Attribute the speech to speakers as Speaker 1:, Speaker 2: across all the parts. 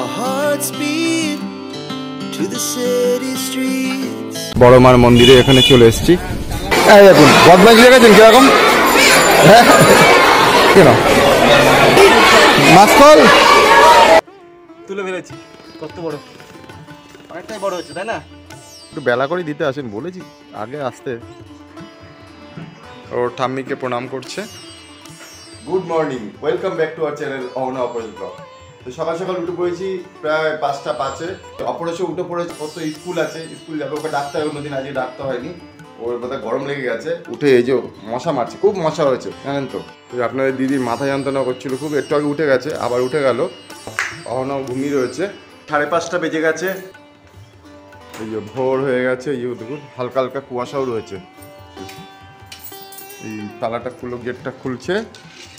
Speaker 1: Our hearts beat to the city streets.
Speaker 2: বড়মার মন্দিরে এখানে চলে এসেছি। এই দেখুন বদমাইশ দেখেছেন কিরকম, কেন মাসকল
Speaker 3: তুলে ফেলেছি। কত বড়, অনেকটাই বড় হচ্ছে তাই না?
Speaker 2: একটু বেলা করে দিতে আসেন, বলেছি আগে আসতে। ওর ঠাম্মিকে প্রণাম করছে। Good morning, welcome back to our channel Ahana Aparesh blog. তো সকাল সকাল উঠে পড়েছি প্রায় 5টা 5-এ। অপরেশও উঠে পড়েছে, কত স্কুল আছে, স্কুল যাবে, ওকে ডাকতে হবে। অন্যদিন আজকে ডাকতে হয়নি, ওর বোধহয় গরম লেগে গেছে। উঠে এই যে মশা মারছে, খুব মশা হয়েছে জানেন তো। আপনাদের দিদির মাথা যন্ত্রণা করছিল খুব, একটু আগে উঠে গেছে, আবার উঠে গেল। অহনাও ঘুমিয়ে রয়েছে। 5:30 বেজে গেছে, এই যে ভোর হয়ে গেছে। এই দেখুন হালকা হালকা কুয়াশাও রয়েছে। এই তালাটা খুলো, গেটটা খুলছে,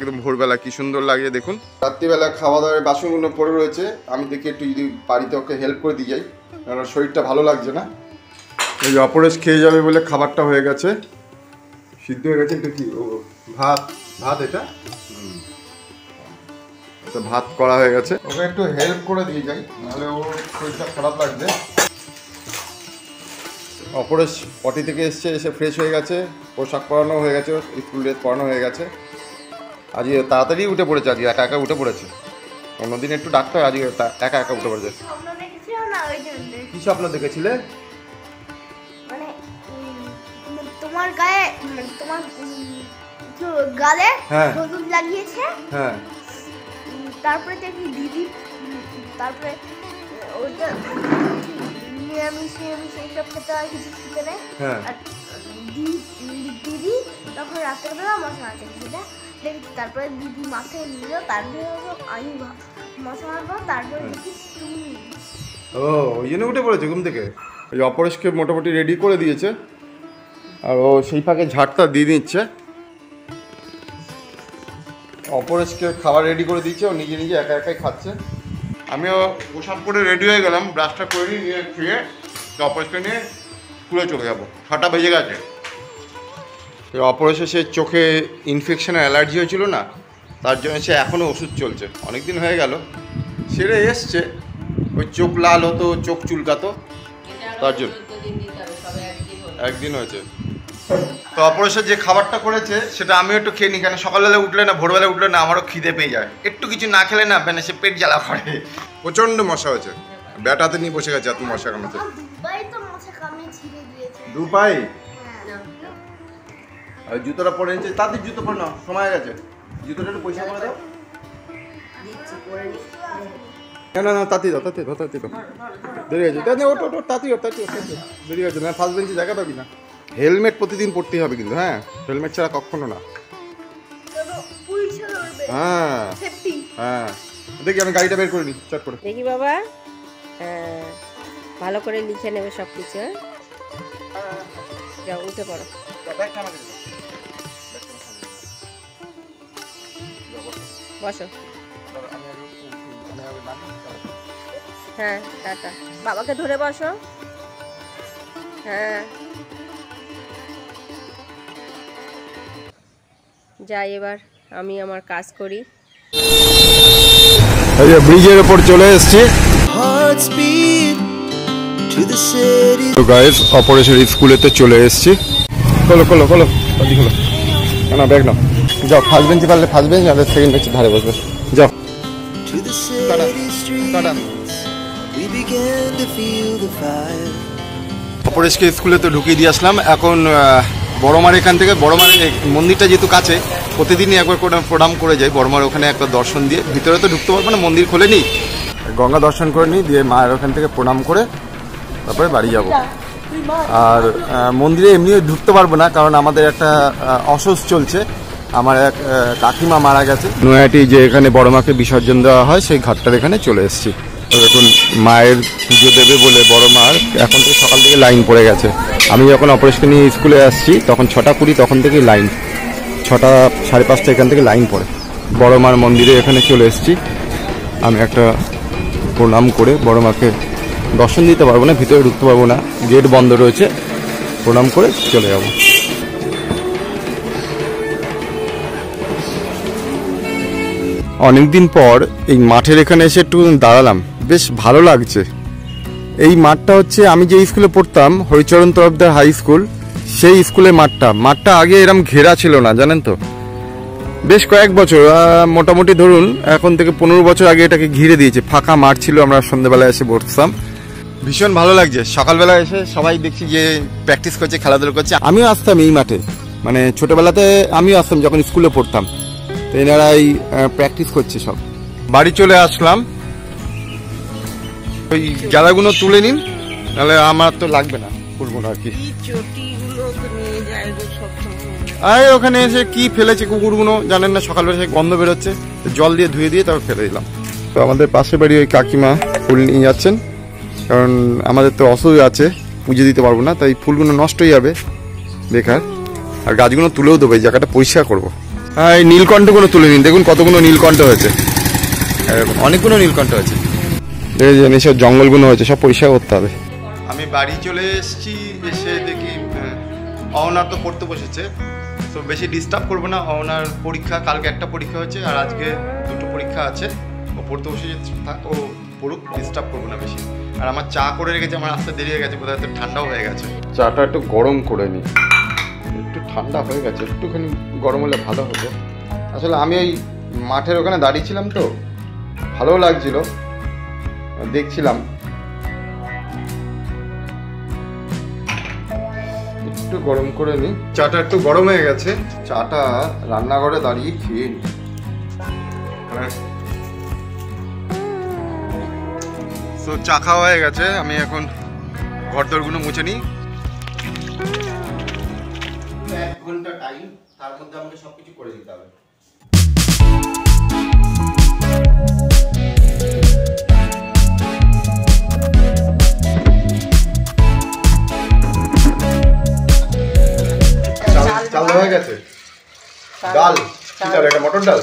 Speaker 2: একদম ভোরবেলা কি সুন্দর লাগে দেখুন। রাত্রিবেলা খাওয়া দাওয়ার বাসনগুলো পড়ে রয়েছে, আমি দেখি একটু যদি বাড়িতে ওকে হেল্প করে দিয়ে যাই, কারণ শরীরটা ভালো লাগছে না। এই যে অপরেশ খেয়ে যাবে বলে খাবারটা হয়ে গেছে, সিদ্ধ হয়ে গেছে। একটু কি ভাত ভাত এটা ভাত করা হয়ে গেছে, ওকে একটু হেল্প করে দিয়ে যাই, নাহলে ওর শরীরটা খারাপ লাগবে। অপরেশ পটি থেকে এসছে, এসে ফ্রেশ হয়ে গেছে, পোশাক পরানো হয়ে গেছে, স্কুল ড্রেস পরানো হয়ে গেছে। আজকে তাড়াতাড়ি উঠে পড়েছে, আজকে একা একা উঠে পড়েছে। অন্যদিন একটু ডাকতে হয়, আজকে একা একা উঠে পড়েছে। কি স্বপ্ন দেখেছিলে?
Speaker 4: তোমার গায়ে, তোমার গালে হলুদ লাগিয়েছে।
Speaker 2: হ্যাঁ,
Speaker 4: তারপরে দেখি দিদি, তারপরে ওটা নিরামিষ এইসব খেতে হয়, কিছু খেতে নেই। আর দিদি তখন রাত্রেবেলা মশা আছে সেটা দেখি, তারপরে দিদি মাথায় নিল, তারপরে আমি মশা মারবো, তারপরে দেখি তুমি।
Speaker 2: ও ওই জন্য উঠে পড়েছে ঘুম থেকে। ওই অপরেশকে মোটামুটি রেডি করে দিয়েছে, আর ও সেই ফাঁকে ঝাড়টা দিয়ে দিচ্ছে। অপরেশকে খাবার রেডি করে দিচ্ছে, ও নিজে নিজে একা একাই খাচ্ছে। আমিও পোশাক পরে রেডি হয়ে গেলাম, ব্রাশটা করে নিয়ে খেয়ে অপরেশকে নিয়ে স্কুলে চলে যাবো। 6টা বেজে গেছে। অপরেশে সে চোখে ইনফেকশনের অ্যালার্জি হয়েছিল না, তার জন্য সে এখনও ওষুধ চলছে, অনেক দিন হয়ে গেল। সেরে এসছে, ওই চোখ লাল হতো, চোখ চুলকাতো, তার জন্য একদিন হয়েছে। তো অপরেশন যে খাবারটা করেছে সেটা আমিও একটু খেয়ে নিই, কেন সকালবেলা উঠলে না, ভোরবেলা উঠলে না আমারও খিদে পেয়ে যায়। একটু কিছু না খেলে না মানে সে পেট জ্বালা করে। প্রচণ্ড মশা হয়েছে, ব্যাটাতে নিয়ে বসে গেছে এত মশা কামড়েছে। দুপাই আর জুতোটা পরে নিচ্ছে, তাদের জুতো পরে নাও, সময় হয়ে গেছে। জুতোটা একটু পয়সা করে দাও। না না তাঁতি দাও, তাঁতি দাও, তাঁতি দাও, দেরি হয়েছে। ওটো ওটো তাঁতি তাঁতি দেরি হয়েছে না, ফার্স্ট বেঞ্চে জায়গা পাবি না। হেলমেট প্রতিদিন পরতেই হবে কিন্তু, হ্যাঁ, হেলমেট ছাড়া কখনো না। হ্যাঁ হ্যাঁ, দেখি আমি গাড়িটা বের করে নিই চট করে।
Speaker 5: দেখি বাবা, হ্যাঁ ভালো করে লিখে নেবে সব কিছু। যাও উঠে পড়ো। বসো। হ্যাঁ টাটা, বাবাকে ধরে বসো। হ্যাঁ যাই, এবার আমি আমার কাজ করি।
Speaker 2: এই যে ব্রিজের উপর চলে এসেছি। তো গাইস অপরেশন স্কুলেতে চলে এসেছি। খোলো খোলো খোলো, খোলো না, ব্যাগ নাও, যাও। ফার্স্ট বেঞ্চে পারলে ফার্স্ট বেঞ্চ, আর সেকেন্ড বেঞ্চের ধারে বসবে, যাও। অপরেশকে স্কুলে তো ঢুকিয়ে দিয়ে আসলাম। এখন বড়মার এখান থেকে, বড়মার মন্দিরটা যেহেতু কাছে, প্রতিদিনই একবার করে প্রণাম করে যাই বড়মার ওখানে, একবার দর্শন দিয়ে। ভিতরে তো ঢুকতে পারবো না, মন্দির খোলেনি, গঙ্গা দর্শন করে নিই, দিয়ে মায়ের ওখান থেকে প্রণাম করে তারপরে বাড়ি যাব। আর মন্দিরে এমনিও ঢুকতে পারবো না, কারণ আমাদের একটা অসুখ চলছে। আমার এক কাকিমা মারা গেছে নয়াটি, যে এখানে বড়মাকে বিসর্জন দেওয়া হয়, সেই ঘাটটার এখানে চলে এসেছি। এখন মায়ের পুজো দেবে বলে বড় মার এখন থেকে সকাল থেকে লাইন পড়ে গেছে। আমি যখন অপারেশন নিয়ে স্কুলে আসছি তখন 6টা 20 তখন থেকেই লাইন, 6টা 5:30 এখান থেকে লাইন পড়ে। বড় মার মন্দিরে এখানে চলে এসেছি। আমি একটা প্রণাম করে বড় মাকে দর্শন দিতে পারবো না, ভিতরে ঢুকতে পারবো না, গেট বন্ধ রয়েছে, প্রণাম করে চলে যাব। অনেকদিন পর এই মাঠের এখানে এসে একটু দাঁড়ালাম, বেশ ভালো লাগছে। এই মাঠটা হচ্ছে আমি যে স্কুলে পড়তাম, হরিচরণ তরফদার হাই স্কুল, সেই স্কুলের মাঠটা আগে এরম ঘেরা ছিল না, জানেন তো। বেশ কয়েক বছর, মোটামুটি ধরুন এখন থেকে 15 বছর আগে এটাকে ঘিরে দিয়েছে। ফাঁকা মাঠ ছিল, আমরা সন্ধ্যেবেলায় এসে বসতাম। ভীষণ ভালো লাগছে। সকালবেলা এসে সবাই দেখছি যে প্র্যাকটিস করছে, খেলাধুলা করছে। আমিও আসতাম এই মাঠে, মানে ছোটবেলাতে আমিও আসতাম যখন স্কুলে পড়তাম। তো এনারা এই প্র্যাকটিস করছে সব। বাড়ি চলে আসলাম, ওই গাদাগুলো তুলে নিন, নাহলে আমার তো লাগবে না, করবো না আর কি। আর ওখানে এসে কি ফেলেছে কুকুরগুলো জানেন না, সকালবেলা সে গন্ধ বেরোচ্ছে, জল দিয়ে ধুয়ে দিয়ে তারপর ফেলে দিলাম। তো আমাদের পাশে বাড়ি ওই কাকিমা ফুল নিয়ে যাচ্ছেন, কারণ আমাদের তো অসুবিধা আছে, পুজো দিতে পারবো না, তাই ফুলগুলো নষ্ট হয়ে যাবে বেকার। আর গাছগুলো তুলেও দেবো, এই জায়গাটা পরিষ্কার করবো। হ্যাঁ, এই নীলকণ্ঠগুলো তুলে নিন, দেখুন কতগুলো নীলকণ্ঠ হয়েছে, অনেকগুলো নীলকণ্ঠ হয়েছে। এইসব জঙ্গলগুলো হয়েছে, সব পরিষ্কার করতে হবে। আমি বাড়ি চলে এসেছি, এসে দেখি অহনার তো পড়তে বসেছে, তো বেশি ডিস্টার্ব করবো না। অহনার পরীক্ষা, কালকে একটা পরীক্ষা হচ্ছে আর আজকে 2টো পরীক্ষা আছে। ও পড়তে বসে থাক, ও পড়ুক, ডিস্টার্ব করবো না বেশি। আর আমার চা করে রেখেছে, আমার আসতে দেরি হয়ে গেছে, বোধহয় একটু ঠান্ডাও হয়ে গেছে। চাটা একটু গরম করে নিই, একটু ঠান্ডা হয়ে গেছে, একটুখানি গরম হলে ভালো হতো। আসলে আমি ওই মাঠের ওখানে দাঁড়িয়েছিলাম তো, ভালো লাগছিল, দেখছিলাম। একটু গরম করে নিই, চাটা একটু গরম হয়ে গেছে, চাটা রান্নাঘরে দাঁড়িয়ে খেয়ে নিই। তো চা খাওয়া হয়ে গেছে, আমি এখন ঘরদোরগুলো মুছে নিই। 1 ঘন্টা টাইম, তার মধ্যে আমাকে সবকিছু করে দিতে হবে। চাল হয়ে গেছে, ডাল কি চাল, এটা মটর ডাল।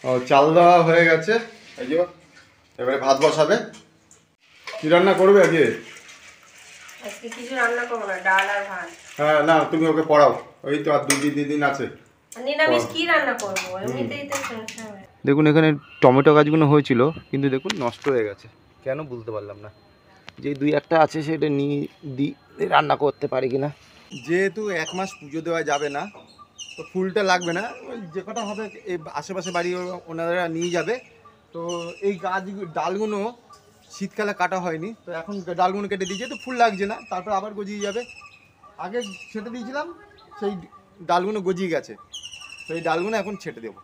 Speaker 2: ও, চাল দেওয়া হয়ে গেছে, এই যে এবারে ভাত বসাবে। কি রান্না করবে আজকে?
Speaker 5: আজকে কিছু রান্না করব না, ডাল আর ভাত।
Speaker 2: হ্যাঁ, না তুমি ওকে পড়াও, ওই তো আর 2 দিন আছে।
Speaker 5: নিরামিষ কি রান্না করব, এমনিতেই তো সমস্যা হয়।
Speaker 2: দেখুন এখানে টমেটো গাছগুলো হয়েছিল, কিন্তু দেখুন নষ্ট হয়ে গেছে, কেন বুঝতে পারলাম না। যে 2-1টা আছে সেটা নিয়ে দিই, রান্না করতে পারি কিনা। যেহেতু 1 মাস পুজো দেওয়া যাবে না, তো ফুলটা লাগবে না, যে কটা হবে এই আশেপাশে বাড়ি ওনারা নিয়ে যাবে। তো এই ডালগুলো শীতকালে কাটা হয়নি, তো এখন ডালগুলো কেটে দিয়েছে, তো ফুল লাগছে না, তারপর আবার গজিয়ে যাবে। আগে ছেটে দিয়েছিলাম, সেই ডালগুলো গজিয়ে গেছে, তো এই ডালগুলো এখন ছেটে দেবো।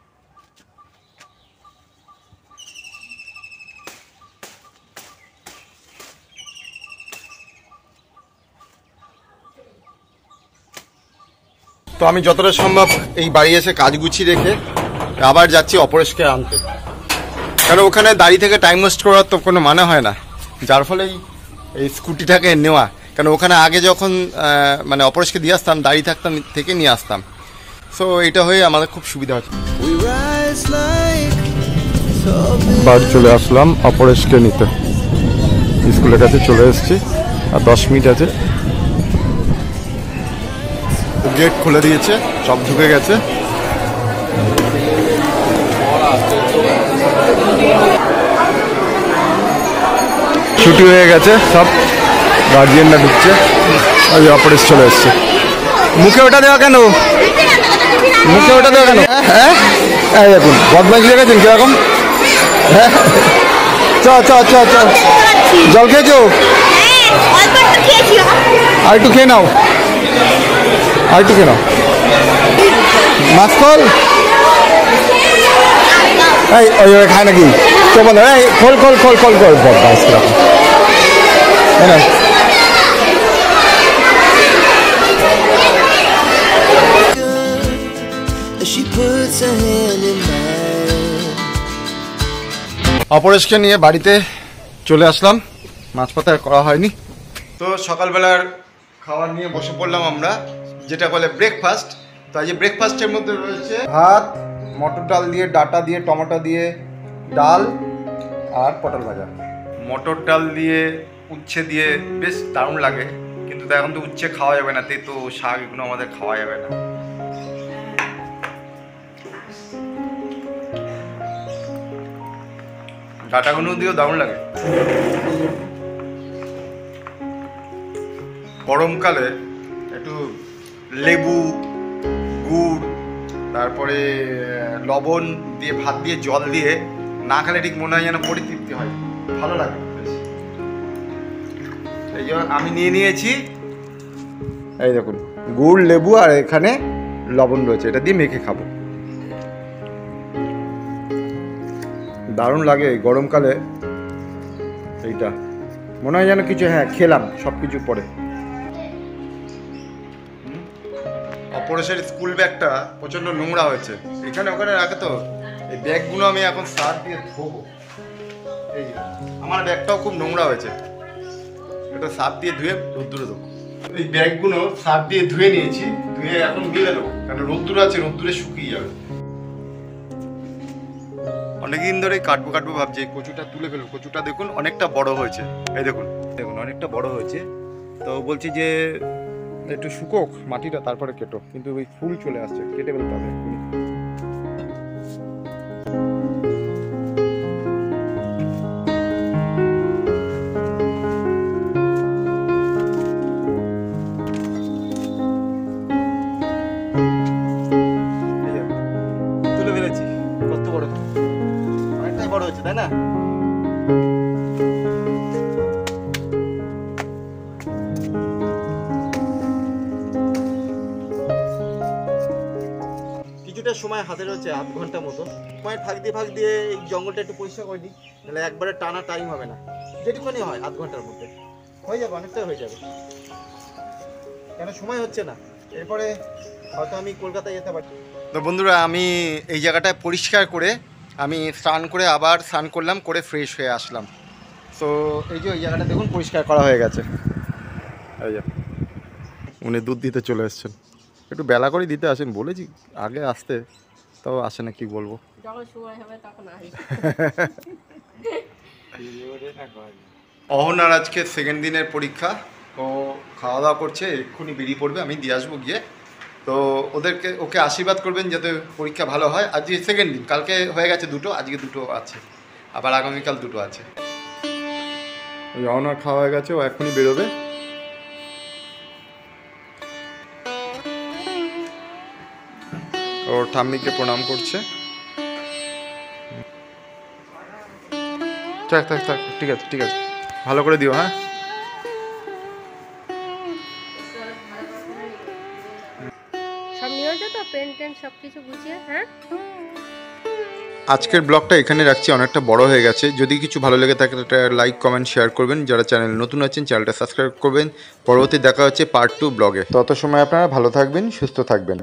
Speaker 2: তো আমি যতটা সম্ভব এই বাড়ি এসে কাজ গুছিয়ে রেখে আবার যাচ্ছি অপরেশকে আনতে, কারণ ওখানে দাঁড়িয়ে থেকে টাইম ওয়েস্ট করার তো কোনো মানে হয় না, যার ফলে এই স্কুটিটাকে নেওয়া। কারণ ওখানে আগে যখন মানে অপরেশকে দিয়ে আসতাম, দাঁড়িয়ে থাকতাম, থেকে নিয়ে আসতাম, সো এটা হয়ে আমাদের খুব সুবিধা হচ্ছে। বাড়ি চলে আসলাম অপরেশকে নিতে, স্কুলের কাছে চলে এসেছি, আর 10 মিনিট আছে। গেট খুলে দিয়েছে, সব ঢুকে গেছে। ছুটি হয়ে গেছে, সব গার্জিয়ানরা ঢুকছে, ওই অপরেশ চলে এসছে। মুখে ওটা দেওয়া কেন, মুখে ওটা দেওয়া কেন? হ্যাঁ, এই দেখুন বদমাইশ লেগেছেন কিরকম। হ্যাঁ, চ চ চ চ, জল খেয়েছো? আর একটু খেয়ে নাও, আর একটু খেয়ে নাও। মাসকল এই ওই খায় নাকি? তো বলো, এই খোল খোল খোল খোল খোল, বদমাইশ কিরকম। অপরেশকে নিয়ে বাড়িতে চলে আসলাম, মাছ পাতা করা হয়নি। তো সকালবেলার খাবার নিয়ে বসে পড়লাম আমরা, যেটা বলে ব্রেকফাস্ট। তো আজ ব্রেকফাস্টের মধ্যে রয়েছে ভাত, মটর ডাল দিয়ে, ডাটা দিয়ে, টমেটো দিয়ে ডাল আর পটল ভাজা। মটর ডাল দিয়ে উচ্ছে দিয়ে বেশ দারুণ লাগে, কিন্তু এখন তো উচ্ছে খাওয়া যাবে না, তেতো শাক এগুলো আমাদের খাওয়া যাবে না। ডাটাগুলো দিয়েও দারুণ লাগে। গরমকালে একটু লেবু, গুড়, তারপরে লবণ দিয়ে ভাত দিয়ে জল দিয়ে না খেলে ঠিক মনে হয় যেন পরিতৃপ্তি হয়, ভালো লাগে। এই জন্য আমি নিয়ে নিয়েছি, এই দেখুন গুড়, লেবু আর এখানে লবণ রয়েছে, এটা দিয়ে মেখে খাবো। দারুণ লাগে গরমকালে এইটা, মনে হয় যেন কিছু খেলাম সব কিছু পরে। অপরেশের স্কুল ব্যাগটা প্রচণ্ড নোংরা হয়েছে, এখানে ওখানে রাখে তো, এই ব্যাগগুলো আমি এখন সার দিয়ে ধোবো। এই যে আমার ব্যাগটাও খুব নোংরা হয়েছে, এটা সার দিয়ে ধুয়ে রোদ্দুরে দেবো। এই ব্যাগগুলো সার দিয়ে ধুয়ে নিয়েছি, ধুয়ে এখন মিলে দেবো, কারণ রোদ্দুর আছে, রোদ্দুরে শুকিয়ে যাবে। অনেকদিন ধরে কাটবো ভাবছি, কচুটা তুলে ফেলবো। কচুটা দেখুন অনেকটা বড় হয়েছে, এই দেখুন দেখুন অনেকটা বড় হয়েছে। তো বলছি যে একটু শুকোক মাটিটা, তারপরে কেটো, কিন্তু ওই ফুল চলে আসছে, কেটে ফেলতে হবে।
Speaker 3: তুলে ফেলেছি, কত বড়, অনেকটাই বড় হচ্ছে তাই না? কিছুটা সময় হাতে রয়েছে, আধ ঘন্টা মতো সময় ফাঁক দিয়ে এই জঙ্গলটা একটু পরিষ্কার করে দিই, তাহলে একবারে টানা টাইম হবে না, যেটুকুনি হয় আধ ঘন্টার মধ্যে হয়ে যাবে, অনেকটাই হয়ে যাবে। কেন সময় হচ্ছে না, এরপরে হয়তো আমি কলকাতায় যেতে পারি।
Speaker 2: তো বন্ধুরা, আমি এই জায়গাটায় পরিষ্কার করে আমি স্নান করে আবার স্নান করলাম, করে ফ্রেশ হয়ে আসলাম। তো এই যে ওই জায়গাটা দেখুন পরিষ্কার করা হয়ে গেছে। এই যে উনি দুধ দিতে চলে এসছেন, একটু বেলা করে দিতে আসেন, বলেছি আগে আসতে, তাও আসে না, কি বলবো।
Speaker 5: যখন সময় হবে তখন আসবে।
Speaker 2: অহনার আজকে সেকেন্ড দিনের পরীক্ষা, ও খাওয়া দাওয়া করছে, এক্ষুনি বেরিয়ে পড়বে, আমি দিয়ে আসবো গিয়ে। তো ওকে আশীর্বাদ করবেন যাতে পরীক্ষা ভালো হয়। আজকে সেকেন্ড দিন, কালকে হয়ে গেছে দুটো, আজকে দুটো আছে, আবার আগামীকাল দুটো আছে। ওই অহনার খাওয়া হয়ে গেছে, ও এক্ষুনি বেরোবে। ওর ঠাম্মিকে প্রণাম করছে। থাক থাক থাক, ঠিক আছে ঠিক আছে, ভালো করে দিও। হ্যাঁ,
Speaker 5: সব নিয়েছো তো, পেন টেন সব কিছু গুছিয়ে? হ্যাঁ,
Speaker 2: আজকের ব্লগটা এখানে রাখছি, অনেকটা বড় হয়ে গেছে। যদি কিছু ভালো লেগে থাকে একটা লাইক, কমেন্ট, শেয়ার করবেন। যারা চ্যানেল নতুন আছেন চ্যানেলটা সাবস্ক্রাইব করবেন। পরবর্তী দেখা হচ্ছে পার্ট 2 ব্লগে। তত সময় আপনারা ভালো থাকবেন, সুস্থ থাকবেন।